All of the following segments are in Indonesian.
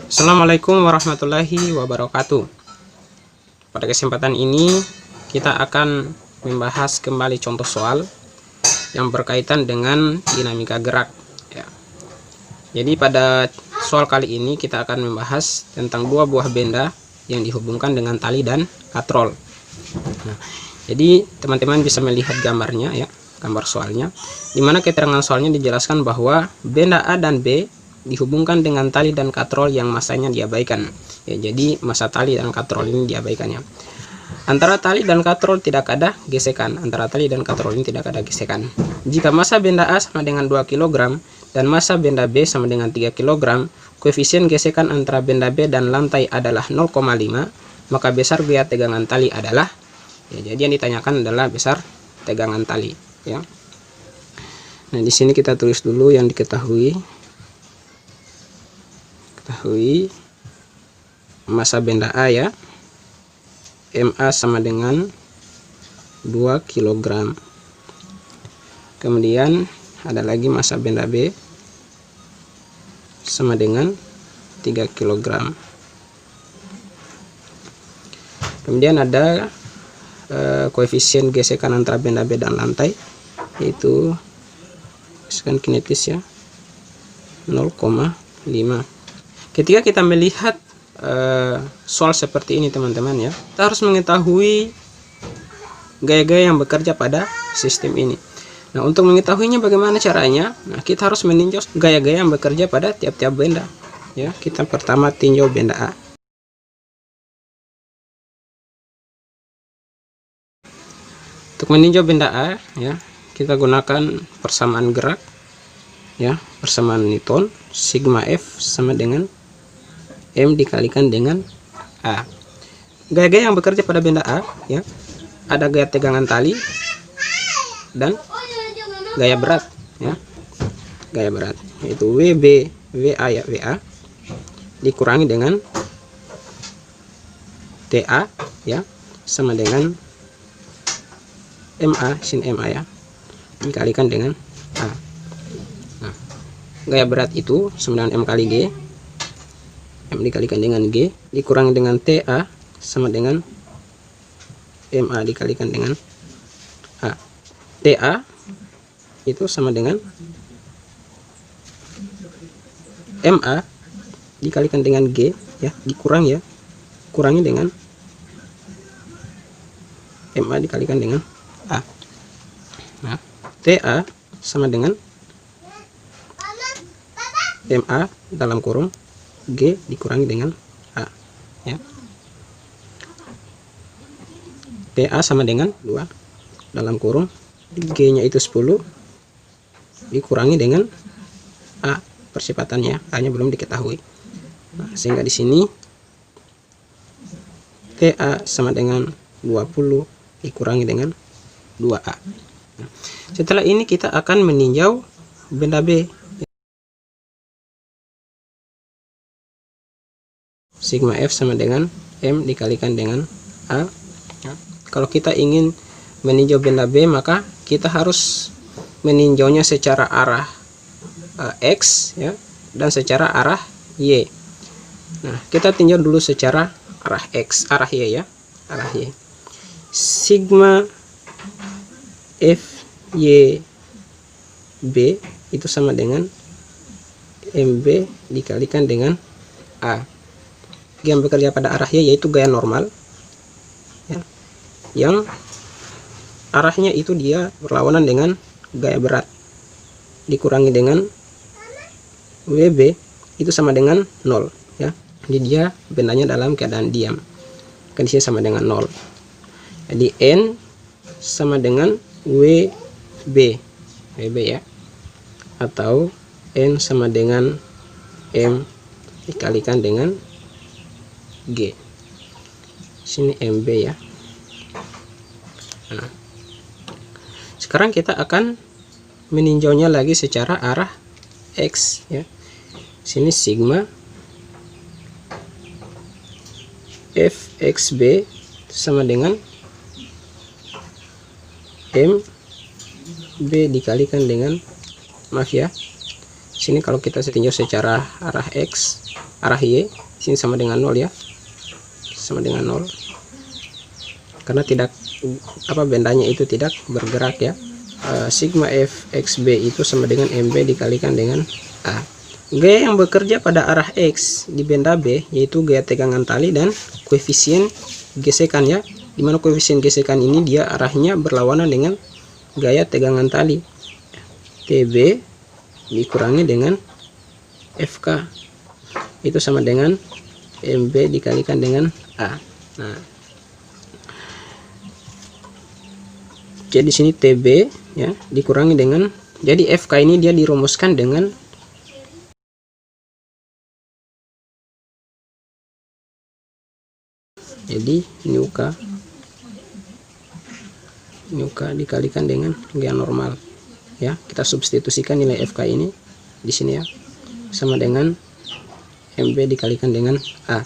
Assalamualaikum warahmatullahi wabarakatuh. Pada kesempatan ini kita akan membahas kembali contoh soal yang berkaitan dengan dinamika gerak ya. Jadi pada soal kali ini kita akan membahas tentang dua buah benda yang dihubungkan dengan tali dan katrol. Nah, jadi teman-teman bisa melihat gambarnya ya, gambar soalnya, dimana keterangan soalnya dijelaskan bahwa benda A dan B dihubungkan dengan tali dan katrol yang masanya diabaikan ya. Jadi masa tali dan katrol ini diabaikannya. Antara tali dan katrol tidak ada gesekan. Jika masa benda A sama dengan 2 kg dan masa benda B sama dengan 3 kg, koefisien gesekan antara benda B dan lantai adalah 0,5, maka besar gaya tegangan tali adalah ya. Jadi yang ditanyakan adalah besar tegangan tali ya. Nah, di sini kita tulis dulu yang diketahui. Masa benda A ya, MA sama dengan 2 kg. Kemudian ada lagi masa benda B sama dengan 3 kg. Kemudian ada koefisien gesekan antara benda B dan lantai, yaitu gesekan kinetis ya, 0,5. Ketika kita melihat soal seperti ini teman-teman ya, kita harus mengetahui gaya-gaya yang bekerja pada sistem ini. Nah, untuk mengetahuinya bagaimana caranya? Nah, kita harus meninjau gaya-gaya yang bekerja pada tiap-tiap benda ya. Kita pertama tinjau benda A. Untuk meninjau benda A ya, kita gunakan persamaan gerak ya, persamaan Newton, sigma F sama dengan M dikalikan dengan A. Gaya-gaya yang bekerja pada benda A ya, ada gaya tegangan tali dan gaya berat ya. Gaya berat yaitu WB WA ya, WA dikurangi dengan TA ya, sama dengan MA sin MA ya, dikalikan dengan A. Nah, gaya berat itu sama dengan M kali G, M dikalikan dengan G dikurangi dengan TA sama dengan MA dikalikan dengan A. TA itu sama dengan MA dikalikan dengan G ya, dikurangi ya, kurangi dengan MA dikalikan dengan A. Nah, TA sama dengan MA dalam kurung G dikurangi dengan A ya. TA sama dengan 2 dalam kurung G nya itu 10 dikurangi dengan A percepatannya, A nya belum diketahui. Nah, sehingga di sini TA sama dengan 20 dikurangi dengan 2A. Nah, setelah ini kita akan meninjau benda B. Sigma F sama dengan M dikalikan dengan A. Kalau kita ingin meninjau benda B, maka kita harus meninjaunya secara arah X ya, dan secara arah Y. Nah, kita tinjau dulu secara arah X, arah Y ya, arah Y. Sigma F Y B itu sama dengan MB dikalikan dengan A. Yang bekerja pada arah Y yaitu gaya normal ya, yang arahnya itu dia berlawanan dengan gaya berat, dikurangi dengan WB itu sama dengan 0 ya. Jadi dia bendanya dalam keadaan diam, kondisinya sama dengan 0. Jadi N sama dengan WB ya, atau N sama dengan M dikalikan dengan G. Sini MB ya. Nah, sekarang kita akan meninjaunya lagi secara arah X ya. Sini sigma FXB sama dengan MB dikalikan dengan, maaf ya, Sini kalau kita tinjau secara arah X, arah Y, sini sama dengan 0 ya. Sama dengan 0. Karena tidak bendanya itu tidak bergerak ya. Sigma F XB itu sama dengan MB dikalikan dengan A. Gaya yang bekerja pada arah X di benda B yaitu gaya tegangan tali dan koefisien gesekan ya. Dimana koefisien gesekan ini dia arahnya berlawanan dengan gaya tegangan tali. TB dikurangi dengan FK itu sama dengan MB dikalikan dengan A. Nah, jadi sini TB ya dikurangi dengan, jadi FK ini dia dirumuskan dengan jadi nu K dikalikan dengan gaya normal ya. Kita substitusikan nilai FK ini di sini ya, sama dengan MB dikalikan dengan A.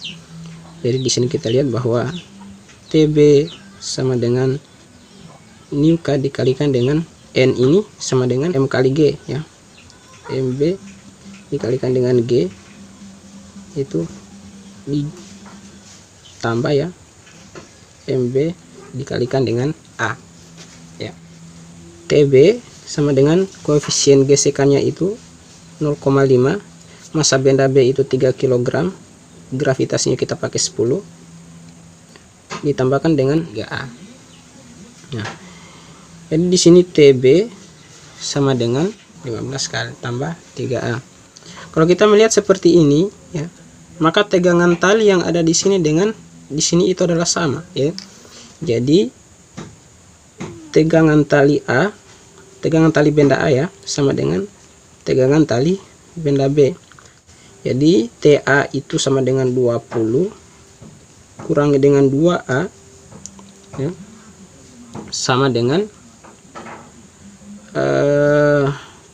Jadi di sini kita lihat bahwa TB sama dengan nu K dikalikan dengan N ini sama dengan M kali G ya. MB dikalikan dengan G itu ditambah ya MB dikalikan dengan A ya. TB sama dengan koefisien gesekannya itu 0,5, massa benda B itu 3 kg, gravitasnya kita pakai 10 ditambahkan dengan 3A. Nah, jadi di sini TB sama dengan 15 kali tambah 3A. Kalau kita melihat seperti ini ya, maka tegangan tali yang ada di sini dengan di sini itu adalah sama ya. Jadi tegangan tali A, tegangan tali benda A ya, sama dengan tegangan tali benda B. Jadi TA itu sama dengan 20 kurangi dengan 2A ya, sama dengan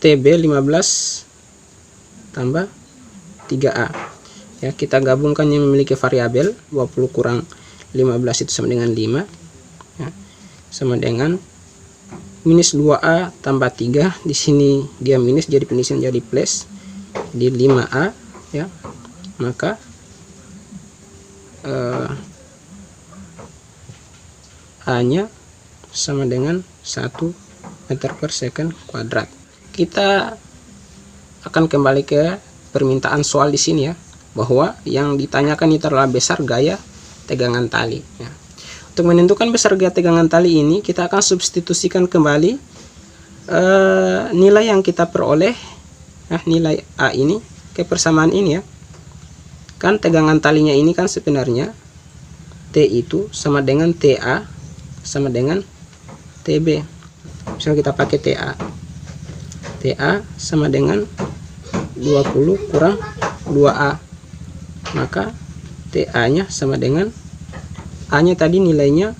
TB 15 tambah 3A ya. Kita gabungkan yang memiliki variabel 20 kurang 15 itu sama dengan 5 ya, sama dengan minus 2A tambah 3. Di sini dia minus jadi penyisian jadi plus, jadi 5A ya. Maka A nya sama dengan 1 meter per second kuadrat. Kita akan kembali ke permintaan soal di sini ya, bahwa yang ditanyakan itu adalah besar gaya tegangan tali ya. Untuk menentukan besar gaya tegangan tali ini, kita akan substitusikan kembali nilai yang kita peroleh ya, nilai A ini ke persamaan ini ya. Kan tegangan talinya ini kan sebenarnya T itu sama dengan TA sama dengan TB. Misalnya kita pakai TA sama dengan 20 kurang 2A, maka TA nya sama dengan A nya tadi nilainya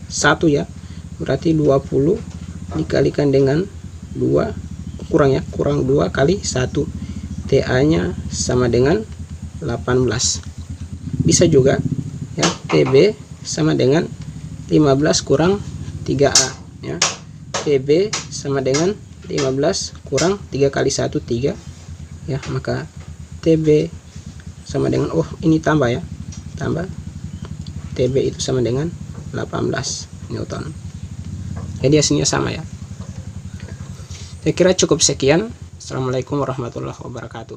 1 ya, berarti 20 dikalikan dengan 2 kurang 2 kali 1, TA nya sama dengan 18. Bisa juga ya, TB sama dengan 15 kurang 3A ya. TB sama dengan 15 kurang 3 kali 1 3 ya, maka TB sama dengan ini tambah ya, tambah TB itu sama dengan 18 Newton. Jadi hasilnya sama ya. Saya kira cukup sekian. Assalamualaikum warahmatullahi wabarakatuh.